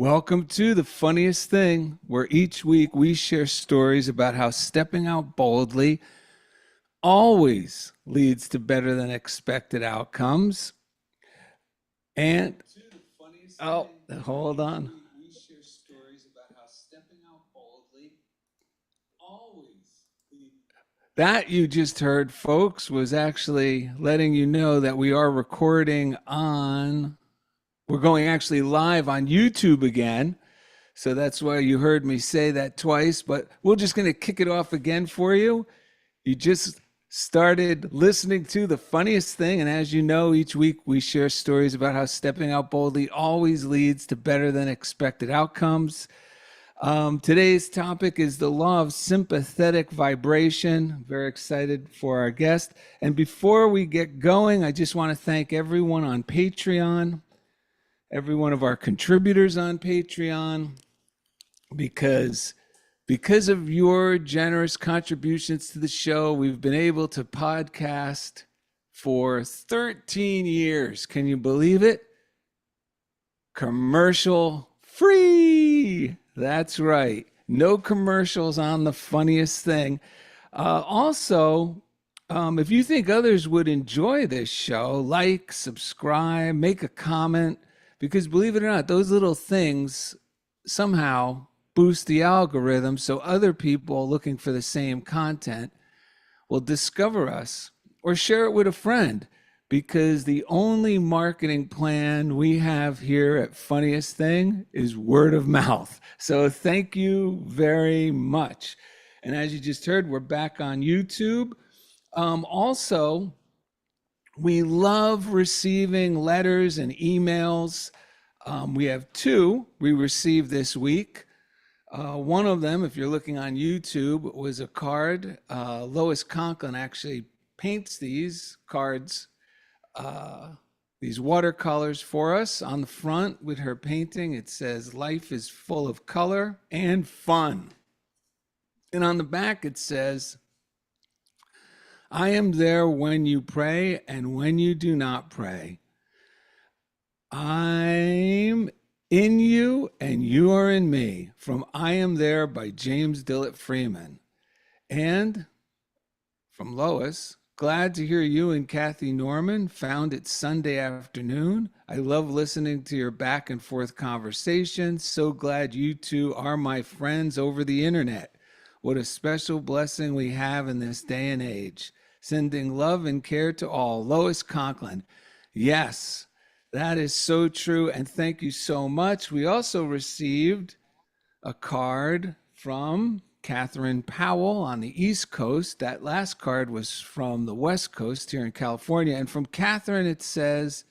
Welcome to The Funniest Thing, where each week we share stories about how stepping out boldly always leads to better than expected outcomes. And, oh, hold on. We share stories about how stepping out boldly always leads. That you just heard, folks, was actually letting you know that we are recording on, we're going actually live on YouTube again. So that's why you heard me say that twice, but we're just going to kick it off again for you. You just started listening to The Funniest Thing. And as you know, each week we share stories about how stepping out boldly always leads to better than expected outcomes. Today's topic is the law of sympathetic vibration. Very excited for our guest. And before we get going, I just want to thank everyone on Patreon, every one of our contributors on Patreon, because of your generous contributions to the show, we've been able to podcast for 13 years. Can you believe it? Commercial free. That's right. No commercials on The Funniest Thing. Also, if you think others would enjoy this show, like, subscribe, make a comment, because believe it or not, those little things somehow boost the algorithm so other people looking for the same content will discover us or share it with a friend, because the only marketing plan we have here at Funniest Thing is word of mouth. So thank you very much. And as you just heard, we're back on YouTube. Also, we love receiving letters and emails. We have two we received this week. One of them, if you're looking on YouTube, was a card. Lois Conklin actually paints these cards, these watercolors for us. On the front with her painting, it says, "Life is full of color and fun." And on the back, it says, "I am there when you pray and when you do not pray. I'm in you and you are in me," from "I Am There" by James Dillett Freeman. And from Lois, "Glad to hear you and Kathy Norman found it Sunday afternoon. I love listening to your back and forth conversations. So glad you two are my friends over the internet. What a special blessing we have in this day and age. Sending love and care to all. Lois Conklin." Yes, that is so true. And thank you so much. We also received a card from Catherine Powell on the East Coast. That last card was from the West Coast here in California. And from Catherine, it says,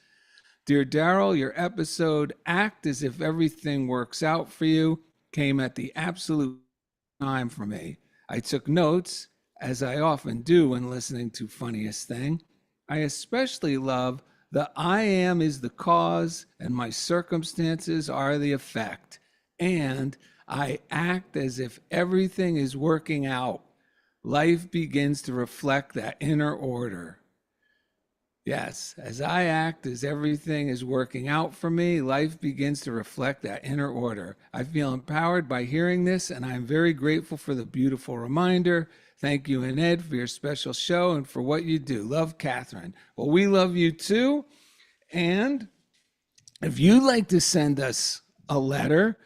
"Dear Daryl, your episode, Act as If Everything Works Out for You, came at the absolute time for me. I took notes, as I often do when listening to Funniest Thing. I especially love the 'I am is the cause and my circumstances are the effect,' and 'I act as if everything is working out. Life begins to reflect that inner order.' Yes, as I act as everything is working out for me, life begins to reflect that inner order. I feel empowered by hearing this, and I'm very grateful for the beautiful reminder. Thank you, and Ed, for your special show and for what you do. Love, Catherine." Well, we love you too. And if you'd like to send us a letter,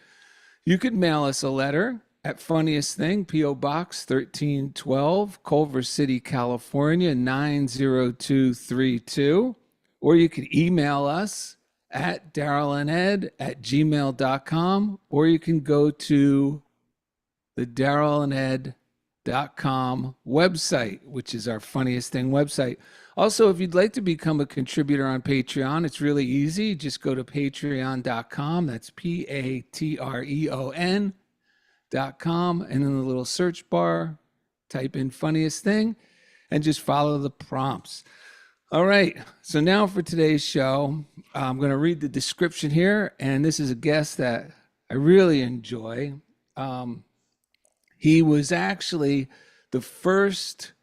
you could mail us a letter at Funniest Thing, P.O. Box 1312, Culver City, California, 90232. Or you could email us at darylanded@gmail.com, or you can go to the darylanded.com website, which is our Funniest Thing website. Also, if you'd like to become a contributor on Patreon, it's really easy. Just go to patreon.com. That's patreon.com. And in the little search bar, type in Funniest Thing and just follow the prompts. All right. So now for today's show, I'm going to read the description here. And this is a guest that I really enjoy. He was actually the first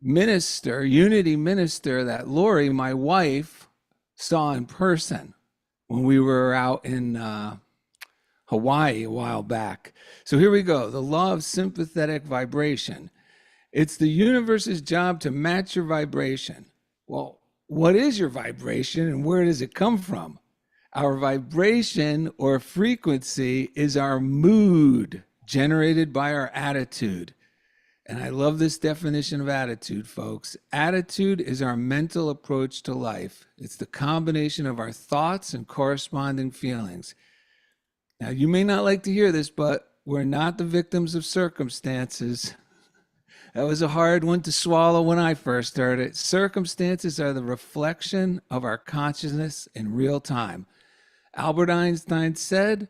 minister, unity minister, that Lori, my wife, saw in person when we were out in Hawaii a while back. So here we go. The law of sympathetic vibration. It's the universe's job to match your vibration. Well, what is your vibration and where does it come from? Our vibration or frequency is our mood generated by our attitude. And I love this definition of attitude, folks. Attitude is our mental approach to life. It's the combination of our thoughts and corresponding feelings. Now, you may not like to hear this, but we're not the victims of circumstances. That was a hard one to swallow when I first heard it. Circumstances are the reflection of our consciousness in real time. Albert Einstein said,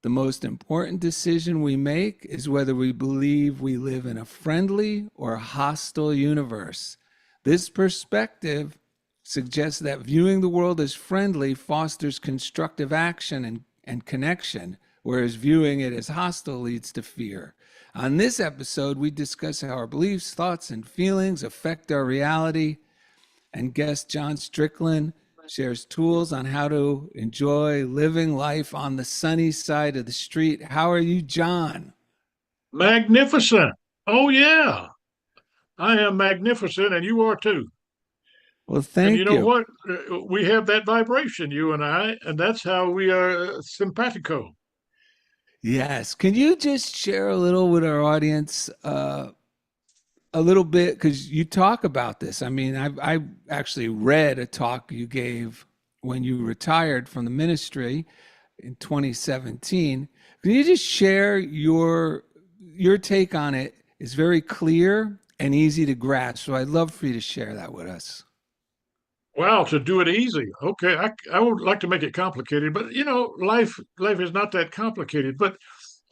the most important decision we make is whether we believe we live in a friendly or hostile universe. This perspective suggests that viewing the world as friendly fosters constructive action and connection, whereas viewing it as hostile leads to fear. On this episode, we discuss how our beliefs, thoughts, and feelings affect our reality, and guest John Strickland shares tools on how to enjoy living life on the sunny side of the street. How are you, John? Magnificent. Oh, yeah. I am magnificent, and you are too. Well, And you thank know you. what? We have that vibration, you and I, and that's how we are simpatico. Yes. Can you just share a little with our audience, a little bit, because you talk about this. I mean, I actually read a talk you gave when you retired from the ministry in 2017. Can you just share your take on it? Is very clear and easy to grasp. So I'd love for you to share that with us. Wow, to do it easy. Okay, I would like to make it complicated, but life is not that complicated. But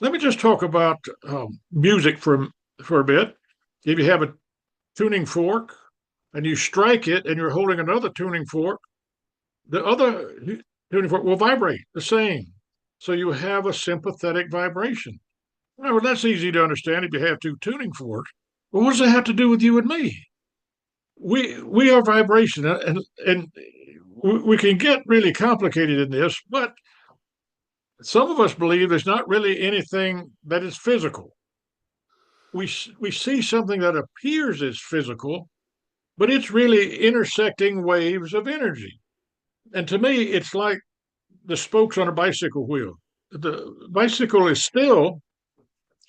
let me just talk about music for a bit. If you have a tuning fork and you strike it, and you're holding another tuning fork, the other tuning fork will vibrate the same. So you have a sympathetic vibration. Well, that's easy to understand if you have two tuning forks. But what does that have to do with you and me? We are vibration, and we can get really complicated in this, but some of us believe there's not really anything that is physical. We see something that appears as physical, but it's really intersecting waves of energy. And to me, it's like the spokes on a bicycle wheel. The bicycle is still,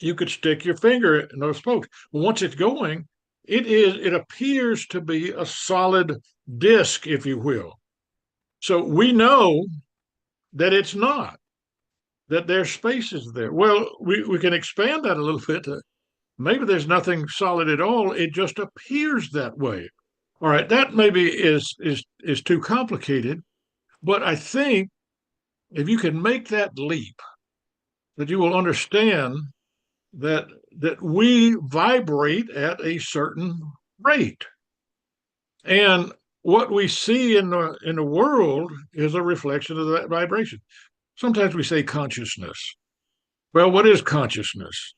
you could stick your finger in those spokes. But once it's going, it appears to be a solid disc, if you will. So we know that it's not, that there's spaces there. Well, we can expand that a little bit. Maybe there's nothing solid at all. It just appears that way. All right, that maybe is too complicated, but I think if you can make that leap, that you will understand that we vibrate at a certain rate, and what we see in the world is a reflection of that vibration. Sometimes we say consciousness. Well, what is consciousness?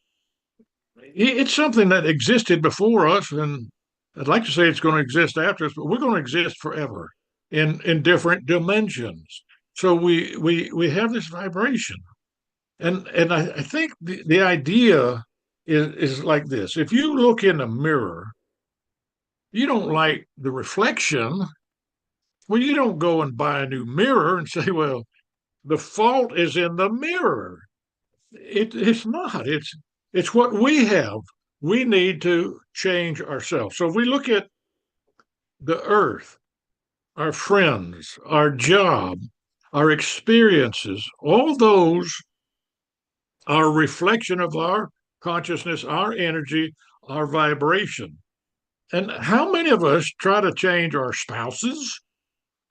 It's something that existed before us, and I'd like to say it's going to exist after us, but we're going to exist forever in different dimensions. So we have this vibration, and I think the idea is like this: if you look in a mirror, you don't like the reflection. Well, you don't go and buy a new mirror and say, well, the fault is in the mirror. It's not. It's what we have. We need to change ourselves. So if we look at the earth, our friends, our job, our experiences, all those are a reflection of our consciousness, our energy, our vibration. And how many of us try to change our spouses?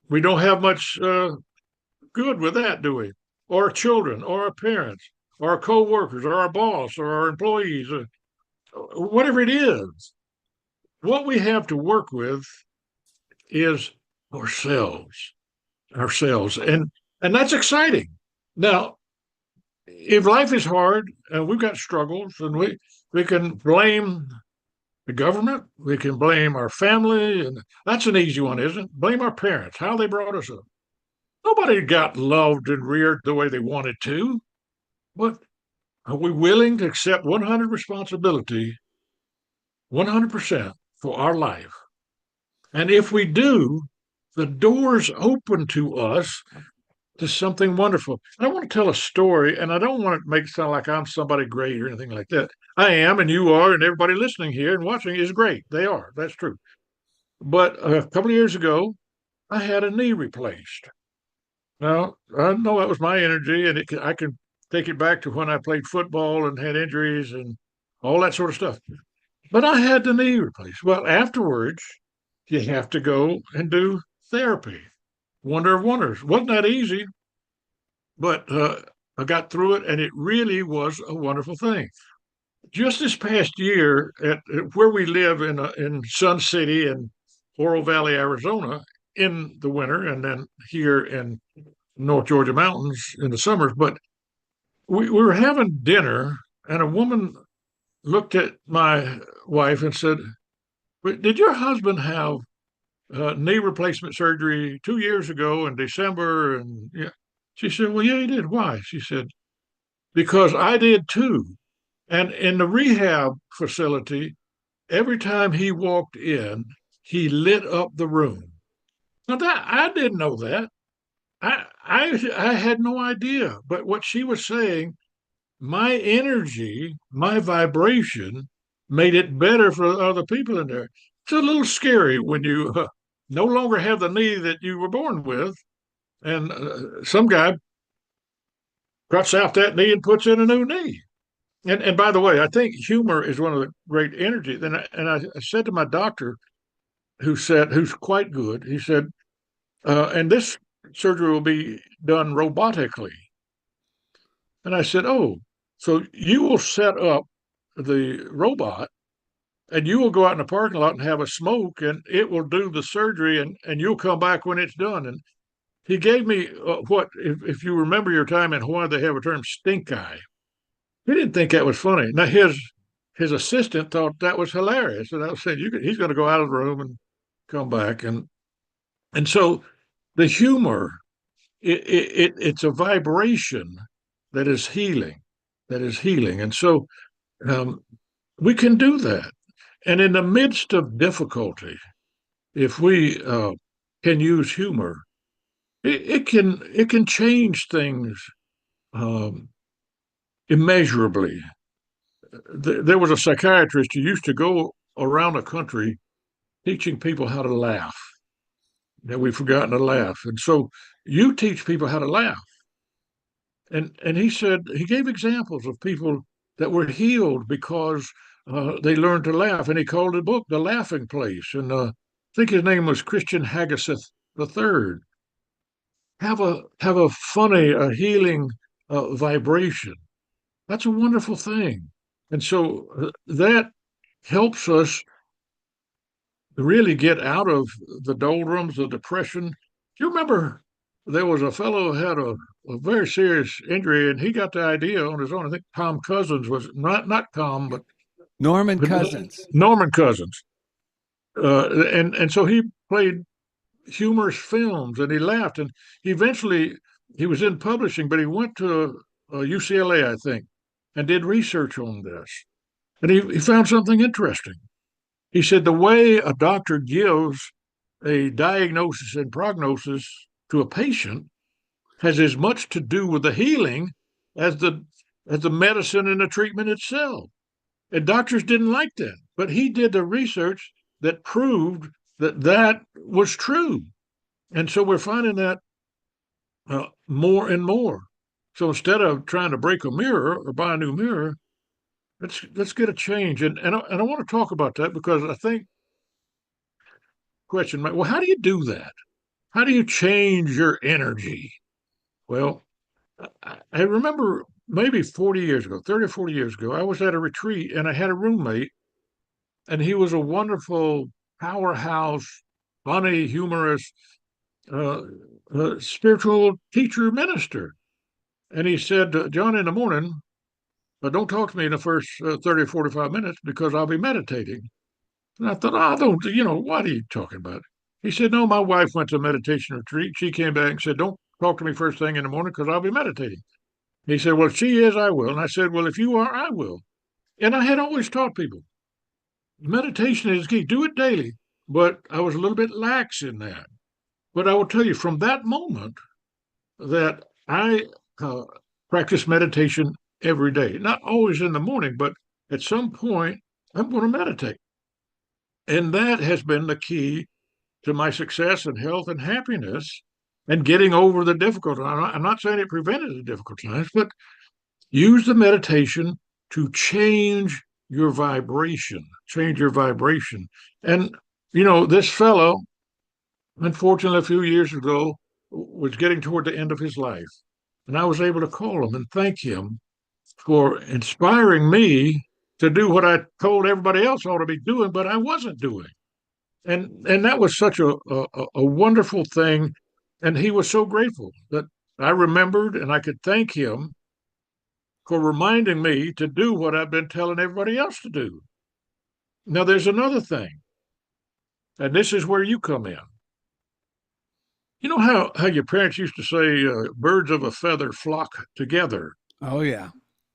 We don't have much good with that, do we? Or our children, or our parents, or our co-workers, or our boss, or our employees, whatever it is. What we have to work with is ourselves, and that's exciting. Now, if life is hard and we've got struggles, and we can blame the government, we can blame our family, and that's an easy one, isn't it? Blame our parents, how they brought us up. Nobody got loved and reared the way they wanted to. But are we willing to accept 100 responsibility, 100% for our life? And if we do, the doors open to us to something wonderful. I want to tell a story, and I don't want to make it sound like I'm somebody great or anything like that. I am, and you are, and everybody listening here and watching is great. They are. That's true. But a couple of years ago, I had a knee replaced. Now, I know that was my energy, and I can take it back to when I played football and had injuries and all that sort of stuff. But I had the knee replaced. Well, afterwards, you have to go and do therapy. Wonder of wonders. Wasn't that easy, but I got through it, and it really was a wonderful thing. Just this past year, at where we live in Sun City and Oro Valley, Arizona, in the winter, and then here in North Georgia mountains in the summers. But we were having dinner, and a woman looked at my wife and said, "Did your husband have knee replacement surgery 2 years ago in December?" And yeah, she said, "Well, yeah, he did. Why?" She said, "Because I did too." And in the rehab facility, every time he walked in, he lit up the room. Now that I didn't know that. I had no idea. But what she was saying, my energy, my vibration made it better for other people in there. It's a little scary when you no longer have the knee that you were born with, and some guy cuts out that knee and puts in a new knee. And by the way, I think humor is one of the great energies. And I said to my doctor, who's quite good, he said, and this surgery will be done robotically. And I said, oh, so you will set up the robot and you will go out in the parking lot and have a smoke and it will do the surgery and you'll come back when it's done. And he gave me if you remember your time in Hawaii, they have a term stink eye. He didn't think that was funny. Now his assistant thought that was hilarious. And I was saying, he's going to go out of the room and come back. And so the humor, it's a vibration that is healing, that is healing. And so um, we can do that. And in the midst of difficulty, if we can use humor, it can change things um, immeasurably. There was a psychiatrist who used to go around the country teaching people how to laugh. That we've forgotten to laugh, and so you teach people how to laugh. And he said he gave examples of people that were healed because they learned to laugh, and he called the book "The Laughing Place." And I think his name was Christian Haggeseth III. Have a funny, a healing vibration. That's a wonderful thing, and so that helps us really get out of the doldrums, the depression. Do you remember there was a fellow who had a very serious injury and he got the idea on his own? I think Tom Cousins was not Tom, Norman but Cousins. Norman Cousins. And so he played humorous films and he laughed and eventually he was in publishing, but he went to UCLA, I think, and did research on this. And he found something interesting. He said the way a doctor gives a diagnosis and prognosis to a patient has as much to do with the healing as the medicine and the treatment itself. And doctors didn't like that, but he did the research that proved that that was true. And so we're finding that more and more. So instead of trying to break a mirror or buy a new mirror, let's get a change. And I want to talk about that because I think question, well, how do you do that? How do you change your energy? Well, I remember maybe 40 years ago, 30 or 40 years ago, I was at a retreat and I had a roommate, and he was a wonderful powerhouse, funny, humorous, uh, spiritual teacher minister. And he said, John, in the morning, don't talk to me in the first 30 or 45 minutes because I'll be meditating. And I thought, oh, I don't, what are you talking about? He said, no, my wife went to a meditation retreat. She came back and said, don't talk to me first thing in the morning because I'll be meditating. He said, well, if she is, I will. And I said, well, if you are, I will. And I had always taught people meditation is key. Do it daily. But I was a little bit lax in that. But I will tell you from that moment that I practice meditation every day. Not always in the morning, but at some point, I'm going to meditate. And that has been the key to my success and health and happiness and getting over the difficult. I'm not saying it prevented the difficult times, but use the meditation to change your vibration. And, this fellow, unfortunately, a few years ago, was getting toward the end of his life. And I was able to call him and thank him for inspiring me to do what I told everybody else ought to be doing, but I wasn't doing. And that was such a wonderful thing. And he was so grateful that I remembered and I could thank him for reminding me to do what I've been telling everybody else to do. Now, there's another thing, and this is where you come in. You know how your parents used to say, birds of a feather flock together? Oh, yeah.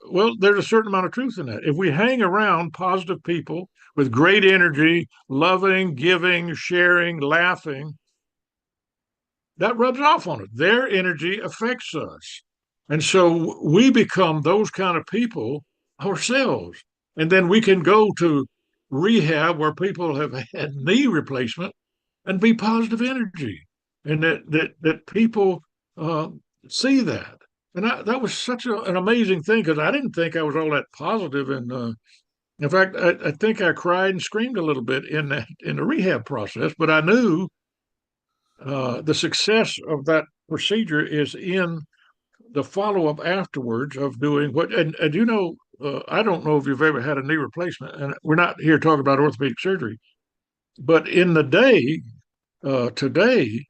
Well, there's a certain amount of truth in that. If we hang around positive people with great energy, loving, giving, sharing, laughing, that rubs off on it. Their energy affects us. And so we become those kind of people ourselves. And then we can go to rehab where people have had knee replacement and be positive energy. And that people uh, see that. And that was such an amazing thing because I didn't think I was all that positive. And in fact, I think I cried and screamed a little bit in the rehab process. But I knew the success of that procedure is in the follow up afterwards of doing what. And I don't know if you've ever had a knee replacement, and we're not here talking about orthopedic surgery, but in the day today,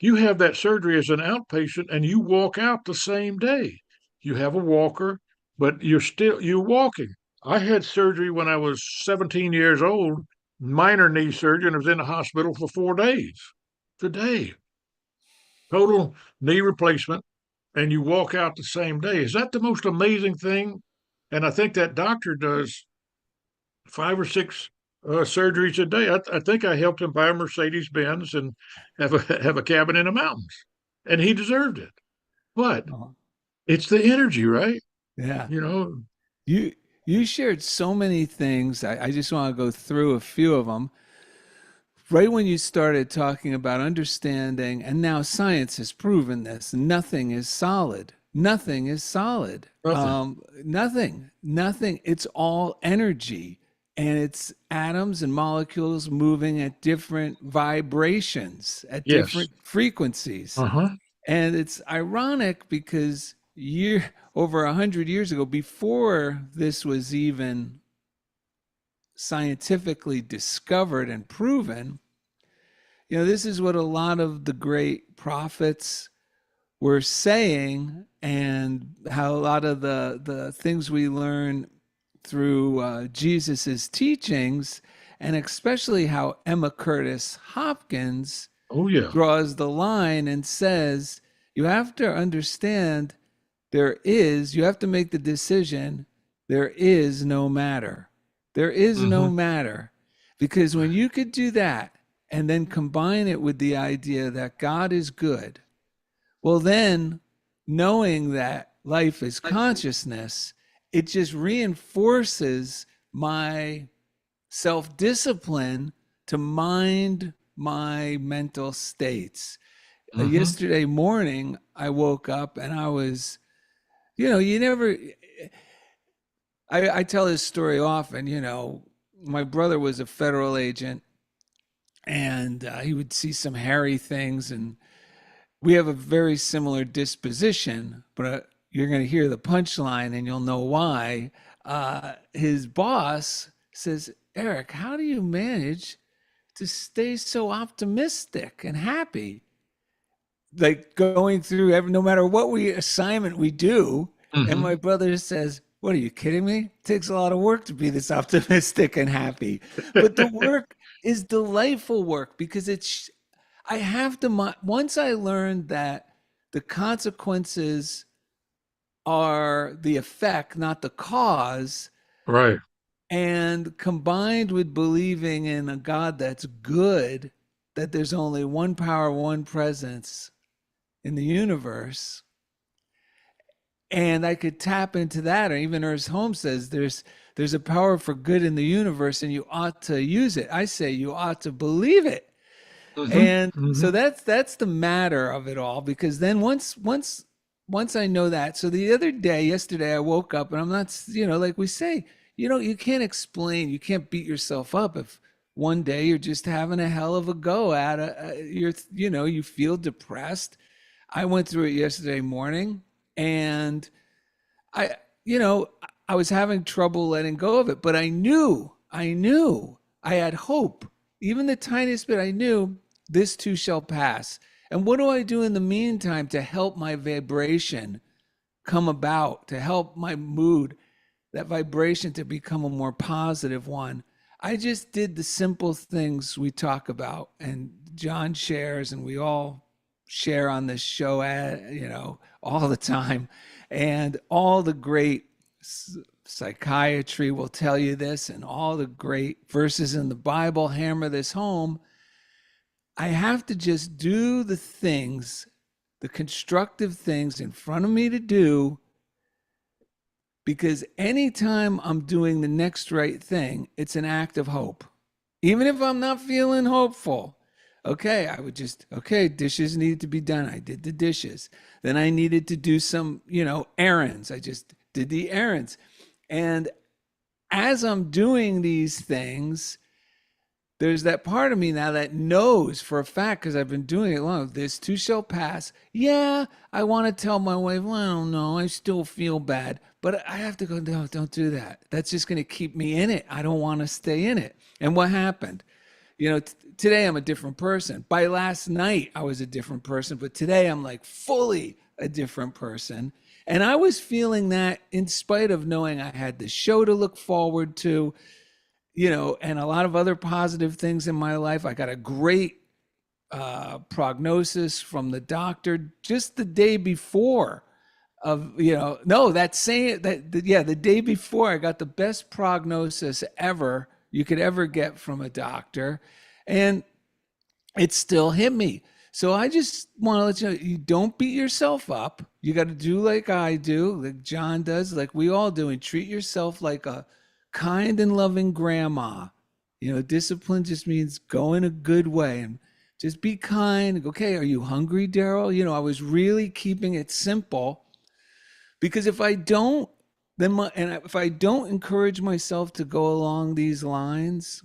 you have that surgery as an outpatient and you walk out the same day. You have a walker, but you're walking. I had surgery when I was 17 years old, minor knee surgery, and I was in the hospital for 4 days. Today, total knee replacement, and you walk out the same day. Is that the most amazing thing? And I think that doctor does 5 or 6 surgeries a day. I think I helped him buy a Mercedes Benz and have a cabin in the mountains, and he deserved it. But Oh, it's the energy, right? yeah. You know. You you shared so many things. I just want to go through a few of them. Right when you started talking about understanding, and now science has proven this, nothing is solid. Nothing is solid. Nothing. Nothing. It's all energy, and it's atoms and molecules moving at different vibrations, at Yes. different frequencies. Uh-huh. And it's ironic because over 100 years ago, before this was even scientifically discovered and proven, this is what a lot of the great prophets were saying, and how a lot of the things we learn through Jesus's teachings, and especially how Emma Curtis Hopkins Oh yeah. draws the line and says, you have to understand you have to make the decision, there is no matter. There is no Mm-hmm. matter. Because when you could do that and then combine it with the idea that God is good, well, then knowing that life is consciousness, it just reinforces my self discipline to mind my mental states. Mm-hmm. Yesterday morning, I woke up and I was, you never, I tell this story often. My brother was a federal agent, and he would see some hairy things, and we have a very similar disposition, but you're going to hear the punchline and you'll know why. His boss says, Eric, how do you manage to stay so optimistic and happy? Like going through no matter what assignment we do. And Mm-hmm. my brother says, what, are you kidding me? It takes a lot of work to be this optimistic and happy. But the work is delightful work because I have to, once I learned that the consequences are the effect, not the cause. Right. And combined with believing in a God that's good, that there's only one power, one presence in the universe, and I could tap into that. Or even Ernst Holmes says there's a power for good in the universe, and you ought to use it. I say you ought to believe it. Hmm. And Hmm. so that's the matter of it all. Because then once I know that, so the other day, yesterday, I woke up and I'm not, like we say, you can't explain, you can't beat yourself up if one day you're just having a hell of a go at you feel depressed. I went through it yesterday morning, and I, I was having trouble letting go of it, but I knew I had hope. Even the tiniest bit, I knew this too shall pass. And what do I do in the meantime to help my vibration come about, to help my mood, that vibration to become a more positive one? I just did the simple things we talk about, and John shares, and we all share on this show, all the time. And all the great psychiatry will tell you this, and all the great verses in the Bible hammer this home. I have to just do the things, the constructive things in front of me to do, because anytime I'm doing the next right thing, it's an act of hope. Even if I'm not feeling hopeful, okay, I would just, okay, dishes needed to be done. I did the dishes. Then I needed to do some, errands. I just did the errands. And as I'm doing these things, there's that part of me now that knows for a fact, because I've been doing it long, this too shall pass. Yeah, I want to tell my wife, well, I don't know, I still feel bad, but I have to go, no, don't do that. That's just going to keep me in it. I don't want to stay in it. And what happened? Today I'm a different person. By last night, I was a different person, but today I'm like fully a different person. And I was feeling that in spite of knowing I had the show to look forward to, and a lot of other positive things in my life. I got a great prognosis from the doctor just the day before of, no, that saying that, yeah, the day before I got the best prognosis ever you could ever get from a doctor. And it still hit me. So I just want to let you know, you don't beat yourself up. You got to do like I do, like John does, like we all do, and treat yourself like a kind and loving grandma. Discipline just means go in a good way and just be kind. Okay, are you hungry, Daryl? I was really keeping it simple, because if I don't, if I don't encourage myself to go along these lines,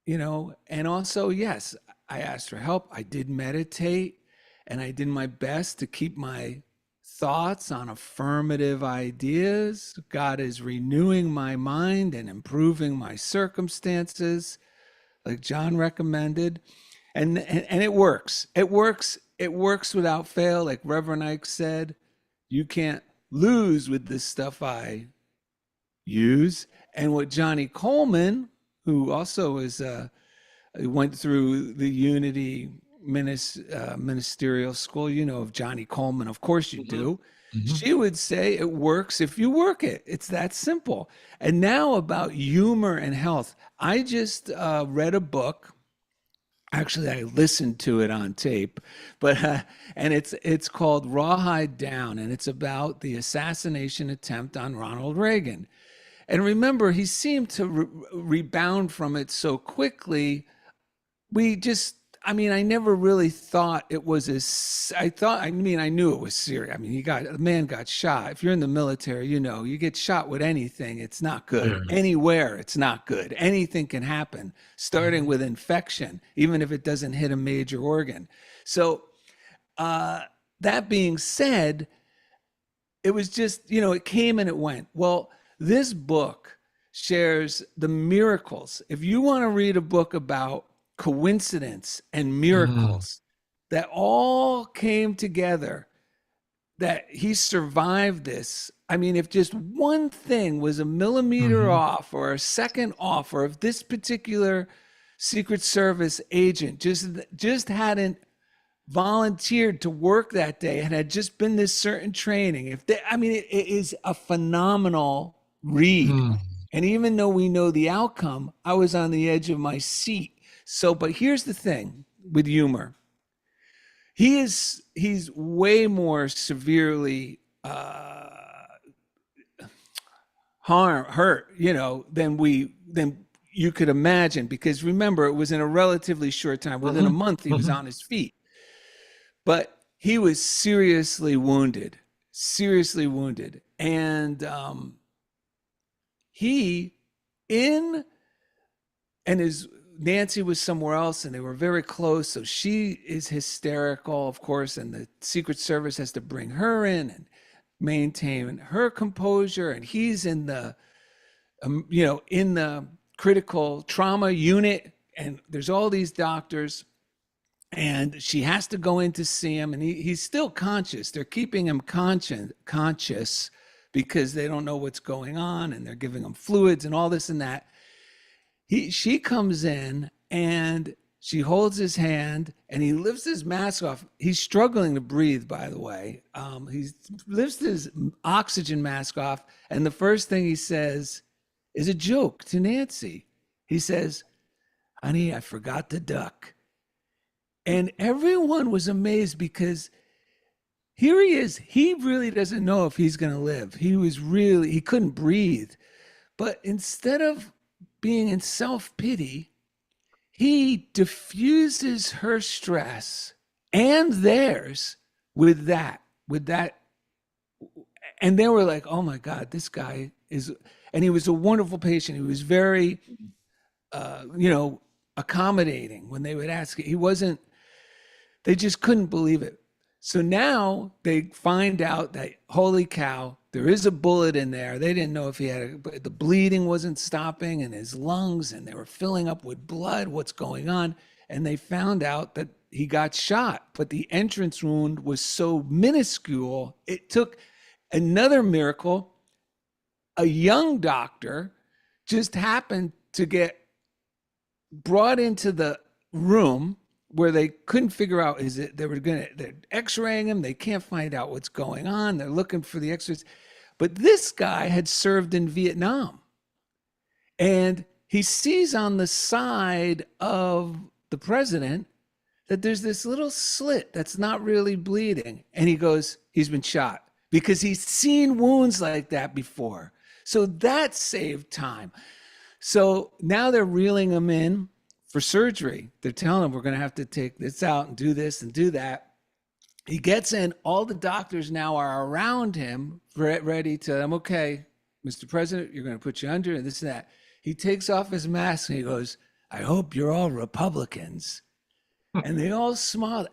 and also, yes, I asked for help. I did meditate, and I did my best to keep my thoughts on affirmative ideas. God is renewing my mind and improving my circumstances, like John recommended. And it works. It works without fail. Like Reverend Ike said, you can't lose with this stuff I use. And what Johnny Coleman, who also went through the Unity ministerial school, of Johnny Coleman, of course you Hmm. do. Hmm. She would say it works if you work it. It's that simple. And now about humor and health. I just read a book. Actually, I listened to it on tape, but and it's called Rawhide Down, and it's about the assassination attempt on Ronald Reagan. And remember, he seemed to rebound from it so quickly. We just, I never really thought it was as, I knew it was serious. The man got shot. If you're in the military, you get shot with anything, it's not good. Yeah. Anywhere, it's not good. Anything can happen, starting with infection, even if it doesn't hit a major organ. So, uh, that being said, it was just, it came and it went. Well, this book shares the miracles. If you want to read a book about coincidence and Hmm. miracles that all came together, that he survived this. If just one thing was a millimeter Hmm. off or a second off, or if this particular Secret Service agent just hadn't volunteered to work that day and had just been this certain training. If they, I mean, it is a phenomenal read. Mm. And even though we know the outcome, I was on the edge of my seat. So, but here's the thing with humor. He's way more severely hurt, than you could imagine, because remember, it was in a relatively short time. Within a Hmm. month he was Hmm. on his feet. But he was seriously wounded. And he, in, and his, Nancy was somewhere else and they were very close. So she is hysterical, of course, and the Secret Service has to bring her in and maintain her composure. And he's in the, in the critical trauma unit, and there's all these doctors, and she has to go in to see him, and he's still conscious. They're keeping him conscious because they don't know what's going on, and they're giving him fluids and all this and that. She comes in and she holds his hand and he lifts his mask off. He's struggling to breathe, by the way. He lifts his oxygen mask off, and the first thing he says is a joke to Nancy. He says, "Honey, I forgot to duck." And everyone was amazed because here he is. He really doesn't know if he's going to live. He couldn't breathe. But instead of being in self pity, he diffuses her stress and theirs with that. And they were like, oh my God, this guy is, and he was a wonderful patient. He was very, accommodating when they would ask. He wasn't, they just couldn't believe it. So now they find out that, holy cow, there is a bullet in there. They didn't know if he had the bleeding wasn't stopping in his lungs, and they were filling up with blood. What's going on? And they found out that he got shot, but the entrance wound was so minuscule. It took another miracle. A young doctor just happened to get brought into the room where they couldn't figure out, is it, they're x-raying him, they can't find out what's going on, they're looking for the x-rays. But this guy had served in Vietnam, and he sees on the side of the president that there's this little slit that's not really bleeding, and he goes, he's been shot, because he's seen wounds like that before. So that saved time. So now they're reeling him in for surgery. They're telling him, we're going to have to take this out and do this and do that. He gets in. All the doctors now are around him, ready to, I'm okay, Mr. President, you're going to put you under and this and that. He takes off his mask and he goes, I hope you're all Republicans. And they all smiled.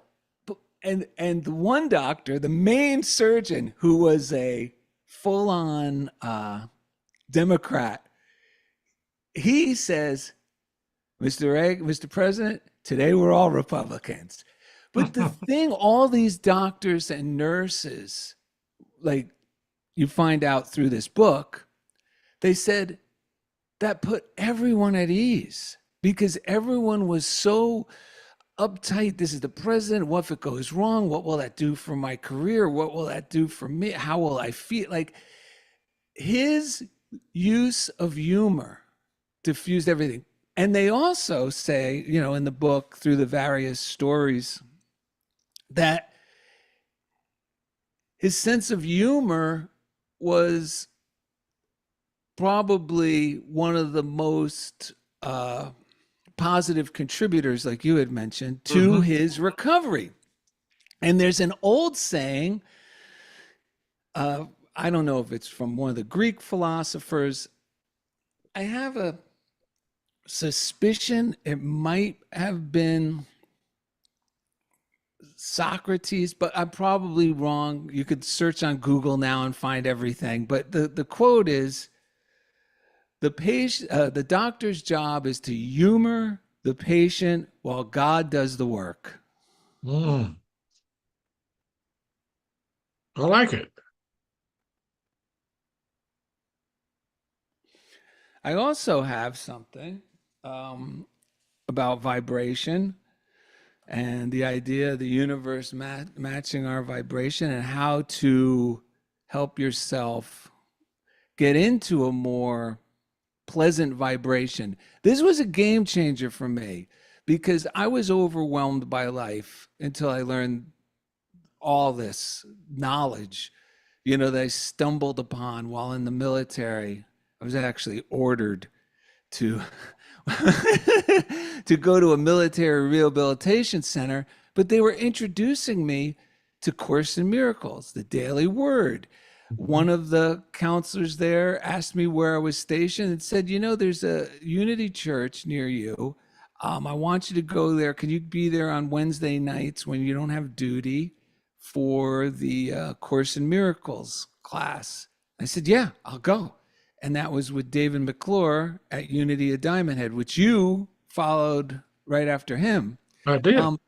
And the one doctor, the main surgeon, who was a full-on Democrat, he says, Mr. President, today we're all Republicans. But the thing, all these doctors and nurses, like you find out through this book, they said that put everyone at ease because everyone was so uptight. This is the president. What if it goes wrong? What will that do for my career? What will that do for me? How will I feel? Like his use of humor diffused everything. And they also say, in the book through the various stories, that his sense of humor was probably one of the most positive contributors, like you had mentioned, to Hmm. his recovery. And there's an old saying, I don't know if it's from one of the Greek philosophers. I have a suspicion it might have been Socrates, but I'm probably wrong. You could search on Google now and find everything. But the quote is, the doctor's job is to humor the patient while God does the work. Mm. I like it. I also have something about vibration, and the idea of the universe matching our vibration and how to help yourself get into a more pleasant vibration. This was a game changer for me because I was overwhelmed by life until I learned all this knowledge, that I stumbled upon while in the military. I was actually ordered to to go to a military rehabilitation center, but they were introducing me to Course in Miracles, the Daily Word. Mhm. One of the counselors there asked me where I was stationed and said, there's a Unity Church near you. I want you to go there. Can you be there on Wednesday nights when you don't have duty for the Course in Miracles class? I said, yeah, I'll go. And that was with David McClure at Unity of Diamond Head, which you followed right after him. I did. Um,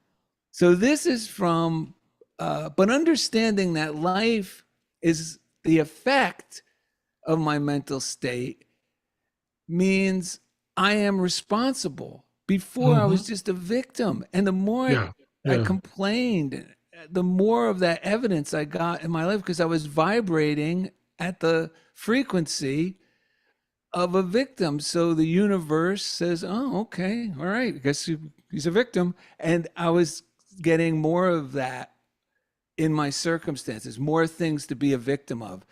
so this is from, but understanding that life is the effect of my mental state means I am responsible. Before I Hmm. was just a victim. And the more Yeah. I Yeah. complained, the more of that evidence I got in my life because I was vibrating at the frequency of a victim. So the universe says, oh, okay, all right, I guess he's a victim. And I was getting more of that in my circumstances, more things to be a victim of.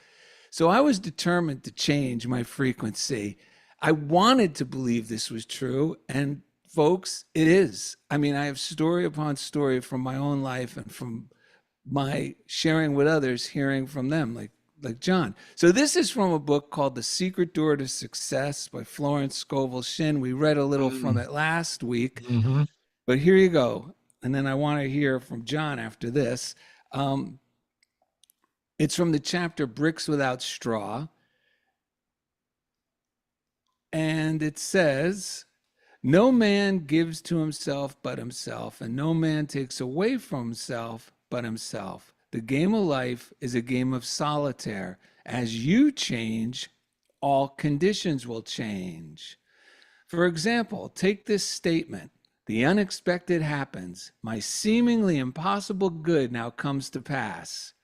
So I was determined to change my frequency. I wanted to believe this was true. And folks, it is. I mean, I have story upon story from my own life and from my sharing with others, hearing from them, like John. So this is from a book called The Secret Door to Success by Florence Scovel Shinn. We read a little from it last week, Mm-hmm. but here you go. And then I want to hear from John after this. Um, it's from the chapter Bricks Without Straw. And it says, no man gives to himself but himself, and no man takes away from himself but himself. The game of life is a game of solitaire. As you change, all conditions will change. For example, take this statement: the unexpected happens. My seemingly impossible good now comes to pass.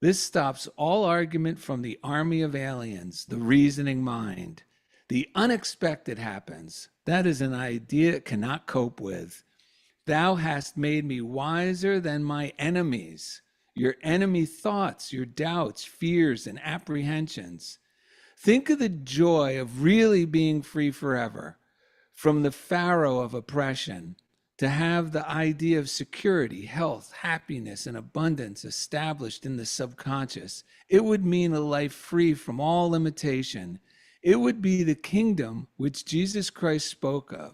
This stops all argument from the army of aliens, the reasoning mind. The unexpected happens. That is an idea it cannot cope with. Thou hast made me wiser than my enemies. Your enemy thoughts, your doubts, fears, and apprehensions. Think of the joy of really being free forever from the Pharaoh of oppression, to have the idea of security, health, happiness, and abundance established in the subconscious. It would mean a life free from all limitation. It would be the kingdom which Jesus Christ spoke of,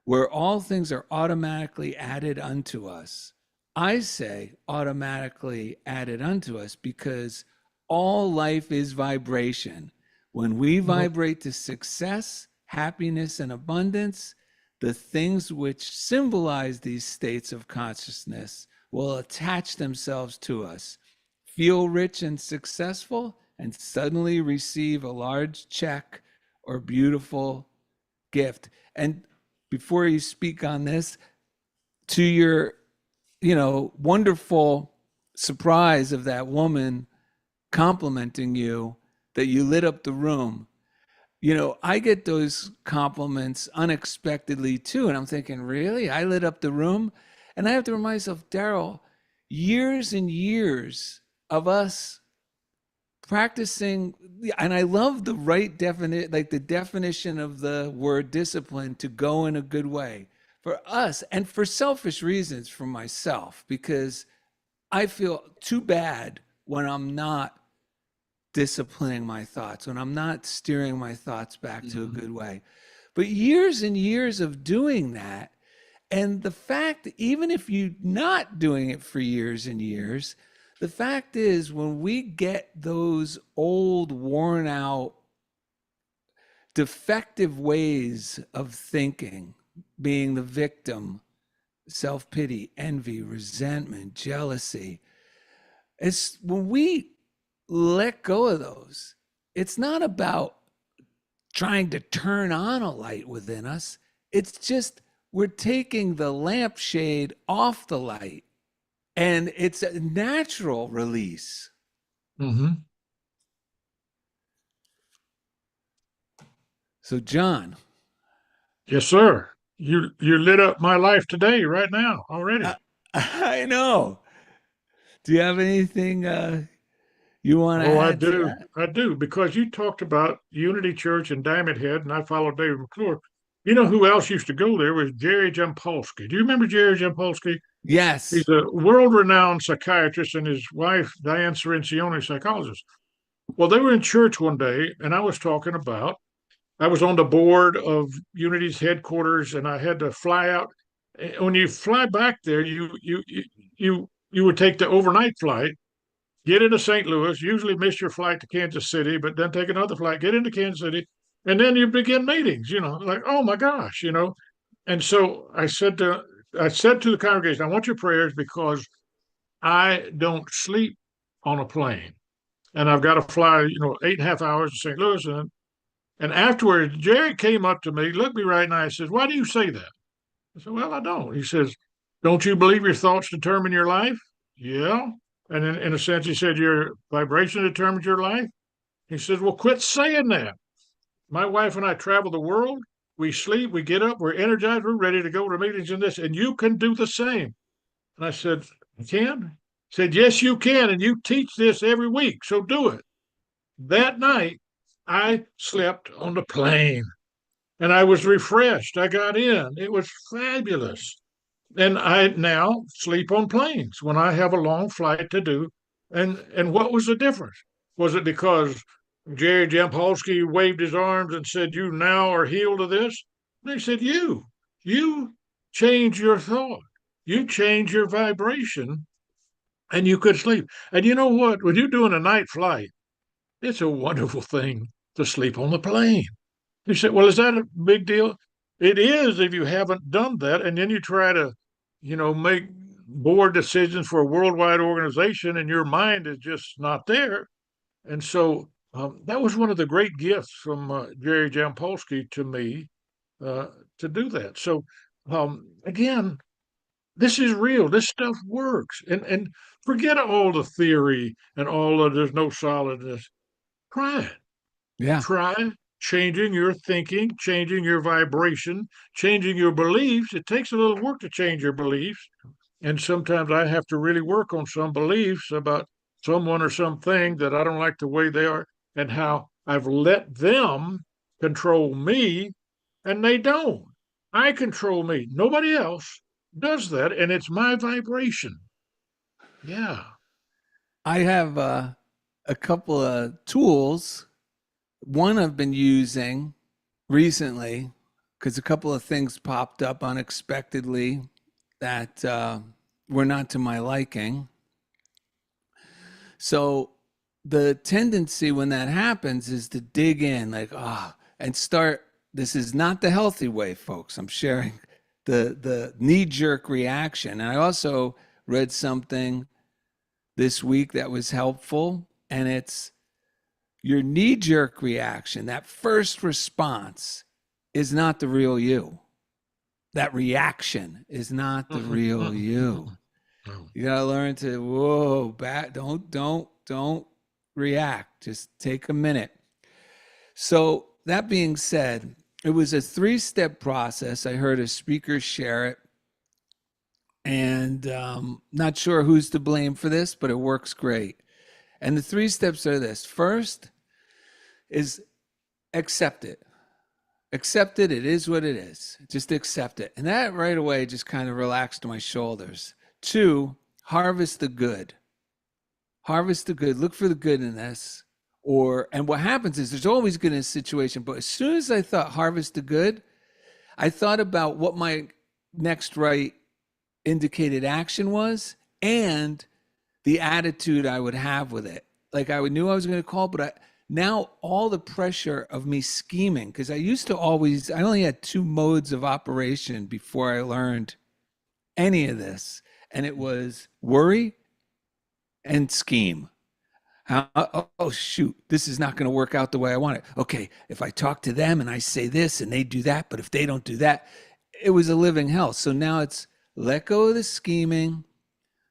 where all things are automatically added unto us. I say automatically added unto us because all life is vibration. When we vibrate to success, happiness, and abundance, the things which symbolize these states of consciousness will attach themselves to us, feel rich and successful, and suddenly receive a large check or beautiful gift. And before you speak on this, to your, wonderful surprise of that woman complimenting you that you lit up the room, I get those compliments unexpectedly too. And I'm thinking, really? I lit up the room? And I have to remind myself, Daryl, years and years of us practicing, and I love the right definition, like the definition of the word discipline, to go in a good way for us and for selfish reasons for myself, because I feel too bad when I'm not disciplining my thoughts, when I'm not steering my thoughts back to a Mm-hmm. good way. But years and years of doing that, and the fact, even if you're not doing it for years and years, the fact is when we get those old, worn out, defective ways of thinking, being the victim, self pity, envy, resentment, jealousy, it's when we let go of those, it's not about trying to turn on a light within us. It's just we're taking the lampshade off the light, and it's a natural release. Hmm. So, John, Yes, sir. You lit up my life today, right now, I, already. I know. Do you have anything you want to Oh, I add to do. that? I do. Because you talked about Unity Church and Diamond Head, and I followed David McClure. You know who else used to go there was Jerry Jampolsky. Do you remember Jerry Jampolsky? He's Yes. a world-renowned psychiatrist, and his wife, Diane Cerencioni, psychologist. Well, they were in church one day, and I was on the board of Unity's headquarters, and I had to fly out. When you fly back there, you would take the overnight flight, get into St. Louis, usually miss your flight to Kansas City, but then take another flight, get into Kansas City, and then you begin meetings. Like, oh my gosh. And so I said to the congregation, I want your prayers because I don't sleep on a plane, and I've got to fly, 8.5 hours to St. Louis, and afterwards, Jerry came up to me, looked me right in the eye, and says, "Why do you say that?" I said, "Well, I don't." He says, "Don't you believe your thoughts determine your life?" Yeah. And in a sense, he said, "Your vibration determines your life." He says, "Well, quit saying that. My wife and I travel the world. We sleep, we get up, we're energized, we're ready to go to meetings and this, and you can do the same." And I said, "I can?" He said, "Yes, you can. And you teach this every week. So do it." That night, I slept on the plane and I was refreshed. I got in. It was fabulous. And I now sleep on planes when I have a long flight to do. And what was the difference? Was it because Jerry Jampolsky waved his arms and said, "You now are healed of this"? And they said, you change your thought, you change your vibration, and you could sleep. And you know what? When you're doing a night flight, it's a wonderful thing to sleep on the plane. You say, "Well, is that a big deal?" It is if you haven't done that, and then you try to, make board decisions for a worldwide organization, and your mind is just not there. And so that was one of the great gifts from Jerry Jampolsky to me uh, to do that. So again, this is real. This stuff works, and forget all the theory and all of there's no solidness. Try it. Yeah. Try changing your thinking, changing your vibration, changing your beliefs. It takes a little work to change your beliefs. And sometimes I have to really work on some beliefs about someone or something that I don't like the way they are and how I've let them control me, and they don't. I control me. Nobody else does that. And it's my vibration. Yeah. I have a couple of tools. One I've been using recently because a couple of things popped up unexpectedly that were not to my liking. So the tendency when that happens is to dig in, like, and start. This is not the healthy way, folks. I'm sharing the knee jerk reaction. And I also read something this week that was helpful, and it's your knee jerk reaction, that first response is not the real you. That reaction is not the real you. You gotta learn to don't react. Just take a minute. So that being said, it was a 3-step process. I heard a speaker share it, and not sure who's to blame for this, but it works great. And the 3 steps are this: first is accept it. Accept it. It is what it is. Just accept it. And that right away just kind of relaxed my shoulders. 2, harvest the good. Harvest the good. Look for the good in this. And what happens is there's always good in a situation. But as soon as I thought harvest the good, I thought about what my next right indicated action was and the attitude I would have with it. Like I knew I was going to call, but now all the pressure of me scheming, because I only had 2 modes of operation before I learned any of this. And it was worry and scheme. Oh, shoot, this is not going to work out the way I want it. Okay, if I talk to them and I say this and they do that, but if they don't do that, it was a living hell. So now it's let go of the scheming.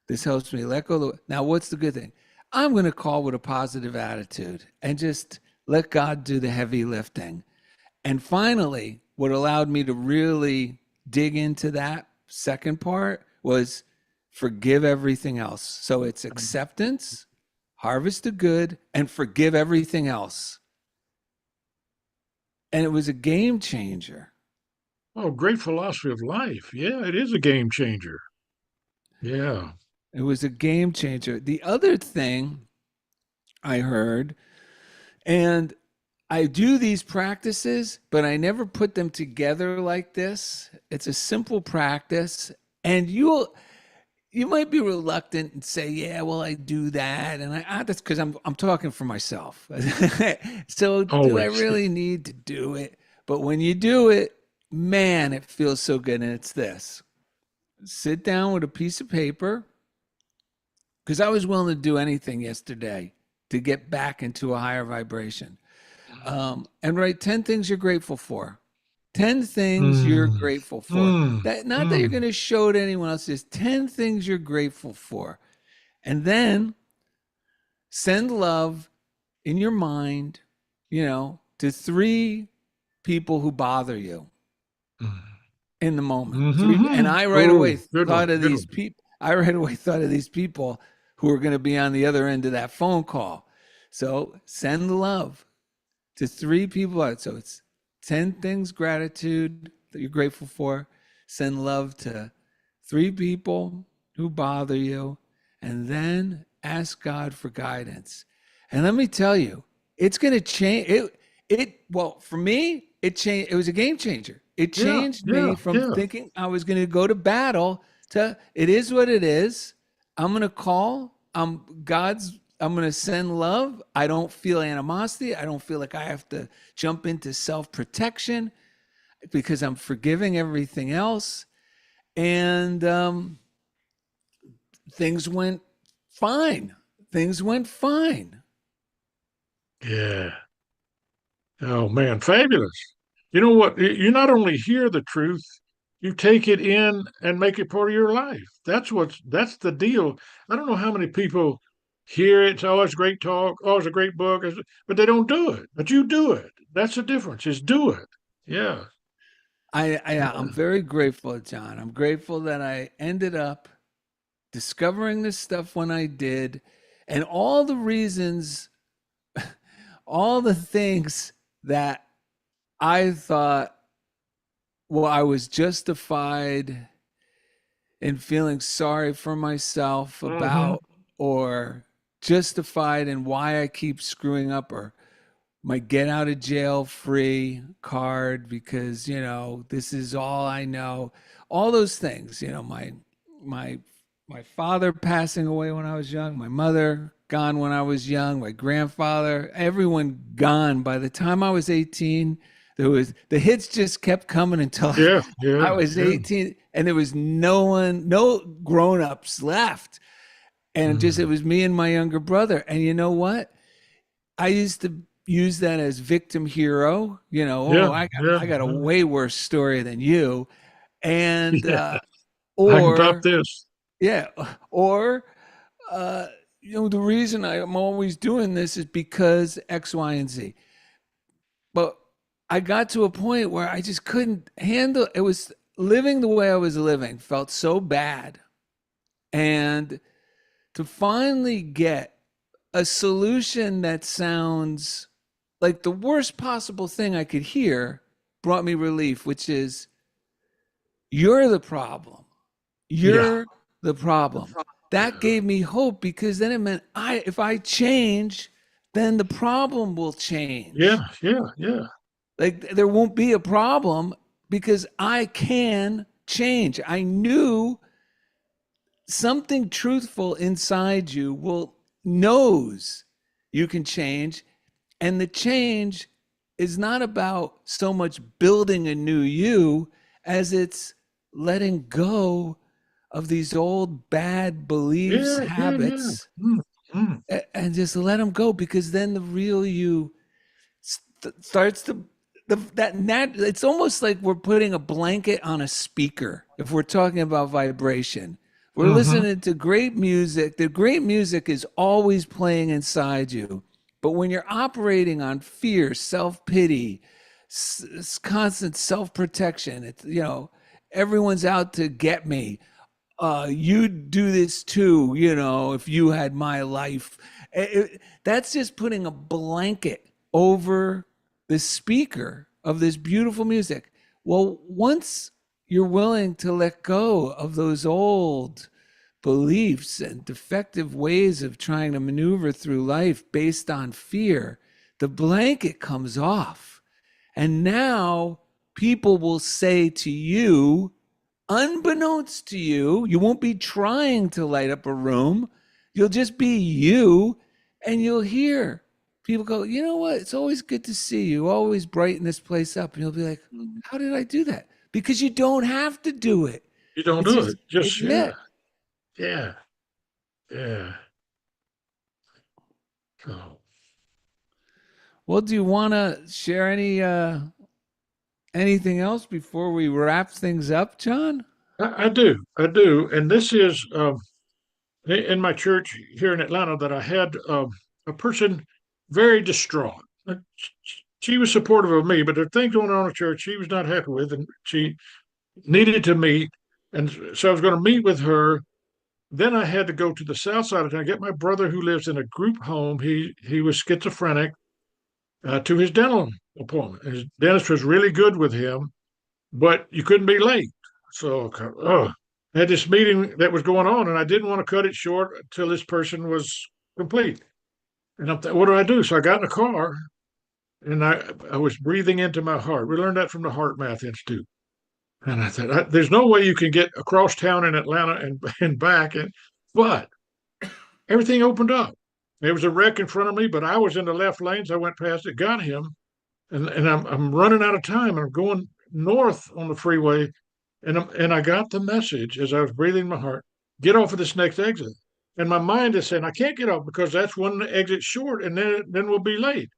This helps me let go of now what's the good thing? I'm going to call with a positive attitude and just let God do the heavy lifting. And finally, what allowed me to really dig into that second part was forgive everything else. So it's acceptance, harvest the good, and forgive everything else. And it was a game changer. Oh, great philosophy of life. Yeah, it is a game changer. Yeah. It was a game changer. The other thing I heard, and I do these practices, but I never put them together like this. It's a simple practice, and you might be reluctant and say, "Yeah, well, I do that," and that's because I'm talking for myself. So, do I Always. really need to do it? But when you do it, man, it feels so good. And it's this: sit down with a piece of paper, because I was willing to do anything yesterday to get back into a higher vibration. And write 10 things you're grateful for. 10 things you're Mm, grateful for. mm, That not that you're mm, going to show it to anyone else, just 10 things you're grateful for. And then send love in your mind, to three people who bother you in the moment. Three, and mm-hmm. I right Oh, away good one. thought of Good these one. people. I right away thought of these people who are going to be on the other end of that phone call. So send love to three people. So it's 10 things gratitude that you're grateful for. Send love to three people who bother you, and then ask God for guidance. And let me tell you, it's going to change well, for me, it changed. It was a game changer. It Yeah, changed yeah, me from yeah. thinking I was going to go to battle to it is what it is. I'm going to call. I'm going to send love. I don't feel animosity. I don't feel like I have to jump into self-protection because I'm forgiving everything else. And things went fine. Things went fine. Yeah. Oh man, fabulous. You know what? You not only hear the truth, you take it in and make it part of your life. That's the deal. I don't know how many people hear it, say, oh, it's great talk, oh, it's a great book, but they don't do it. But you do it. That's the difference, is do it. Yeah. I'm very grateful, John. I'm grateful that I ended up discovering this stuff when I did, and all the reasons, all the things that I thought, well, I was justified in feeling sorry for myself Hmm. about, or justified in why I keep screwing up, or my get out of jail free card because, this is all I know. All those things, my my father passing away when I was young, my mother gone when I was young, my grandfather, everyone gone. By the time I was 18, the hits just kept coming until Yeah, I yeah, was yeah. 18, and there was no grown-ups left. And just it Mm. was me and my younger brother. And you know what? I used to use that as victim hero, Yeah, yeah, I got a yeah. way worse story than you. And Yeah. I can top or this. yeah, or uh the reason I'm always doing this is because X, Y, and Z. But I got to a point where I just couldn't handle it. Was living the way I was living felt so bad. And to finally get a solution that sounds like the worst possible thing I could hear brought me relief, which is you're the problem. Yeah, You're the problem. That yeah, gave me hope because then it meant if I change, then the problem will yeah, change. yeah, yeah, Like there won't be a problem because I can change. I knew something truthful inside you will knows you can change, and the change is not about so much building a new you as it's letting go of these old bad beliefs, yeah, yeah, yeah. habits, Mm, mm. and just let them go because then the real you starts to it's almost like we're putting a blanket on a speaker. If we're talking about vibration, we're Hmm. listening to great music. The great music is always playing inside you. But when you're operating on fear, self-pity, constant self-protection, it's, everyone's out to get me. You'd do this too, if you had my life. That's just putting a blanket over the speaker of this beautiful music. Well, once you're willing to let go of those old beliefs and defective ways of trying to maneuver through life based on fear, the blanket comes off. And now people will say to you, unbeknownst to you, you won't be trying to light up a room. You'll just be you, and you'll hear people go, you know what? It's always good to see you. Always brighten this place up. And you'll be like, how did I do that? Because you don't have to do it. You don't It's do it. just, Just, it's yeah. yeah, yeah, yeah. So Well, do you want to share anything else before we wrap things up, John? I do. I do. And this is in my church here in Atlanta that I had a person very distraught. She was supportive of me, but there are things going on in the church she was not happy with, and she needed to meet. And so I was going to meet with her. Then I had to go to the south side of town, get my brother who lives in a group home. He was schizophrenic to his dental appointment. His dentist was really good with him, but you couldn't be late. So I had this meeting that was going on, and I didn't want to cut it short until this person was complete. And I'm what do I do? So I got in the car, and I was breathing into my heart. We learned that from the Heart Math Institute. And I thought, there's no way you can get across town in Atlanta and back. But everything opened up. There was a wreck in front of me, but I was in the left lanes. I went past it, got him, and I'm running out of time. I'm going north on the freeway, and I got the message as I was breathing my heart, get off of this next exit. And my mind is saying, I can't get off because that's one exit short, and then we'll be late.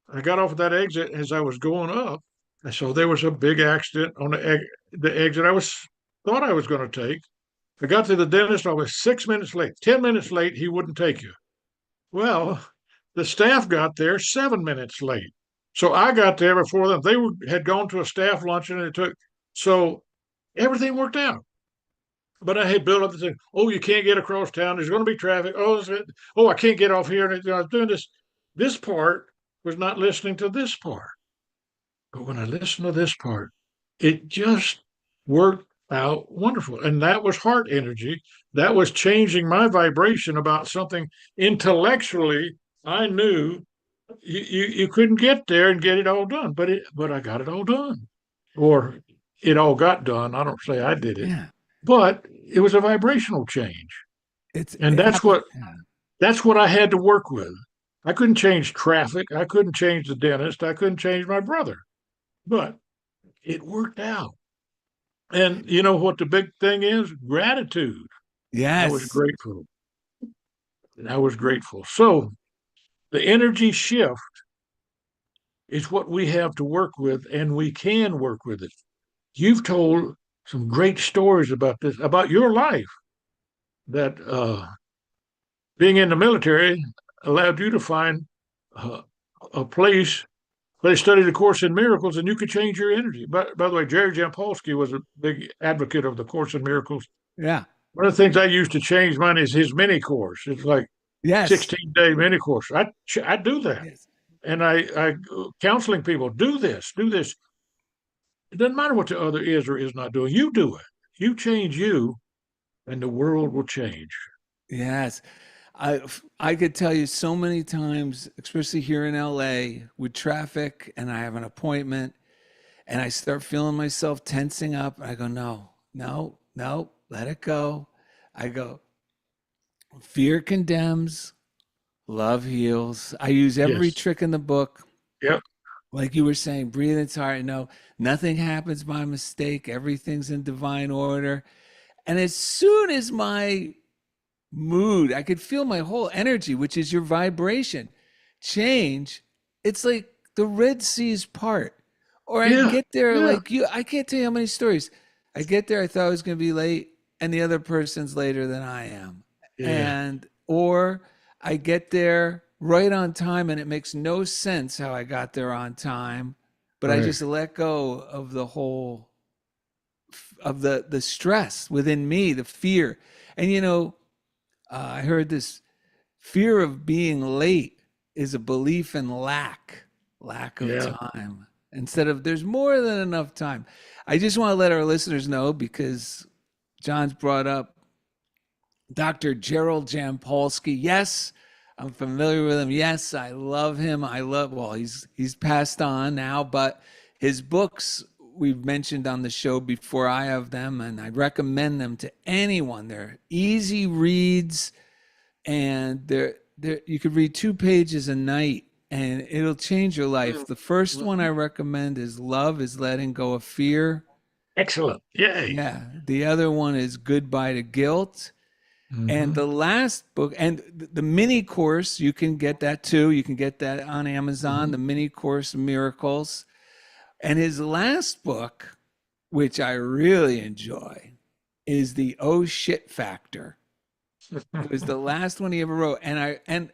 I got off of that exit as I was going up. And so there was a big accident on the exit thought I was going to take. I got to the dentist. I was 6 minutes late. 10 minutes late, he wouldn't take you. Well, the staff got there 7 minutes late. So I got there before them. Had gone to a staff luncheon, and it took so everything worked out. But I had built up the thing. Oh, you can't get across town. There's going to be traffic. Oh, I can't get off here. And I was doing this. This part was not listening to this part. But when I listened to this part, it just worked out wonderful. And that was heart energy. That was changing my vibration about something intellectually. I knew you couldn't get there and get it all done, but I got it all done, or it all got done. I don't say I did it, Yeah. but it was a vibrational change, and It happened. Yeah. that's what I had to work with. I couldn't change traffic. I couldn't change the dentist. I couldn't change my brother, but it worked out. And you know what the big thing is? Gratitude. I was Yes. grateful. I was grateful. So the energy shift is what we have to work with, and we can work with it. You've told some great stories about this, about your life, that being in the military allowed you to find uh, a place where they studied the Course in Miracles, and you could change your energy. By the way, Jerry Jampolsky was a big advocate of the Course in Miracles. Yeah. One of the things I used to change mine is his mini course. It's like Yes. 16-day mini course. I do that, Yes. and I counseling people, do this, do this. It doesn't matter what the other is or is not doing. You do it. You change you, and the world will change. Yes. I could tell you so many times, especially here in LA with traffic, and I have an appointment, and I start feeling myself tensing up. I go, no, no, no, let it go. I go, fear condemns, love heals. I use every Yes. trick in the book. Yep. Like you were saying, breathe into heart. No, nothing happens by mistake. Everything's in divine order. And as soon as my mood, I could feel my whole energy, which is your vibration, change. It's like the Red Sea's part. Or I Yeah, get there yeah, like you. I can't tell you how many stories. I get there, I thought I was going to be late, and the other person's later than I am. yeah. And, or I get there right on time, and it makes no sense how I got there on time, but I Right. just let go of the whole, of the stress within me, the fear. And, I heard this fear of being late is a belief in lack of Yeah. time. Instead of there's more than enough time. I just want to let our listeners know because John's brought up Dr. Gerald Jampolsky. Yes, I'm familiar with him. Yes, I love him. Well, he's passed on now, but his books we've mentioned on the show before. I have them and I recommend them to anyone. They're easy reads and they're you could read 2 pages a night and it'll change your life. The first one I Mhm. recommend is Love is Letting Go of Fear. Excellent. Yay. Yeah. The other one is Goodbye to Guilt. And Hmm. the last book, and the mini course, you can get that too. You can get that on Amazon, the Hmm. mini course Miracles. And his last book, which I really enjoy, is the Oh Shit Factor. It was the last one he ever wrote. And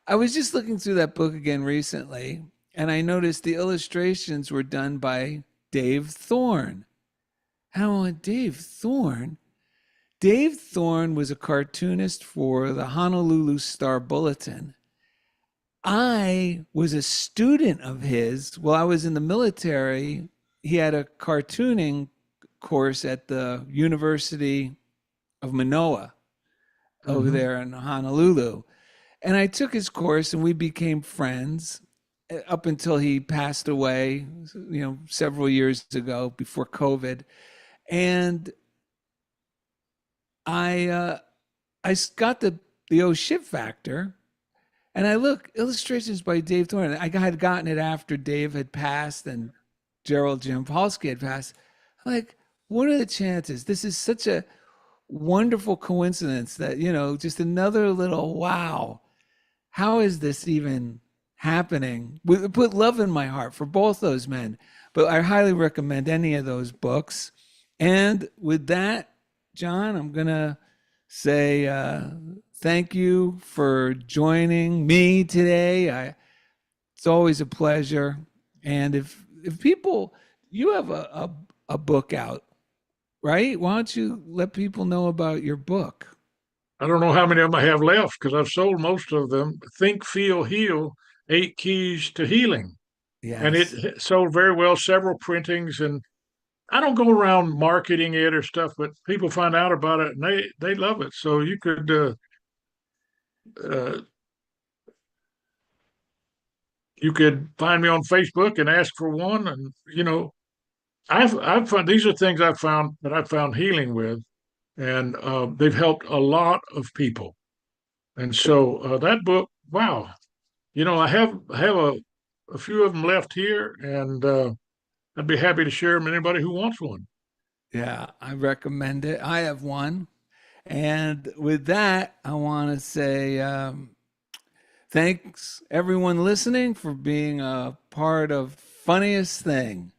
I was just looking through that book again recently, and I noticed the illustrations were done by Dave Thorne. And I went, Dave Thorne? Dave Thorne was a cartoonist for the Honolulu Star Bulletin. I was a student of his while I was in the military. He had a cartooning course at the University of Manoa over Hmm. there in Honolulu. And I took his course and we became friends up until he passed away, several years ago before COVID. And I got the oh shit factor, and I look illustrations by Dave Thorne. I had gotten it after Dave had passed and Gerald Jampolsky had passed. I'm like, what are the chances? This is such a wonderful coincidence that just another little wow. How is this even happening? Put love in my heart for both those men. But I highly recommend any of those books. And with that, John, I'm going to say thank you for joining me today. It's always a pleasure. And if people, you have a book out, right? Why don't you let people know about your book? I don't know how many of them I have left because I've sold most of them. Think, Feel, Heal, Eight Keys to Healing. And Yes. it sold very well, several printings. And I don't go around marketing it or stuff, but people find out about it and they love it. So uh, you could find me on Facebook and ask for one. And, I've found these are things I've found healing with. And they've helped a lot of people. And so that book, wow, I have a few of them left here, and I'd be happy to share them with anybody who wants one. Yeah, I recommend it. I have one. And with that, I want to say thanks everyone listening for being a part of Funniest Thing.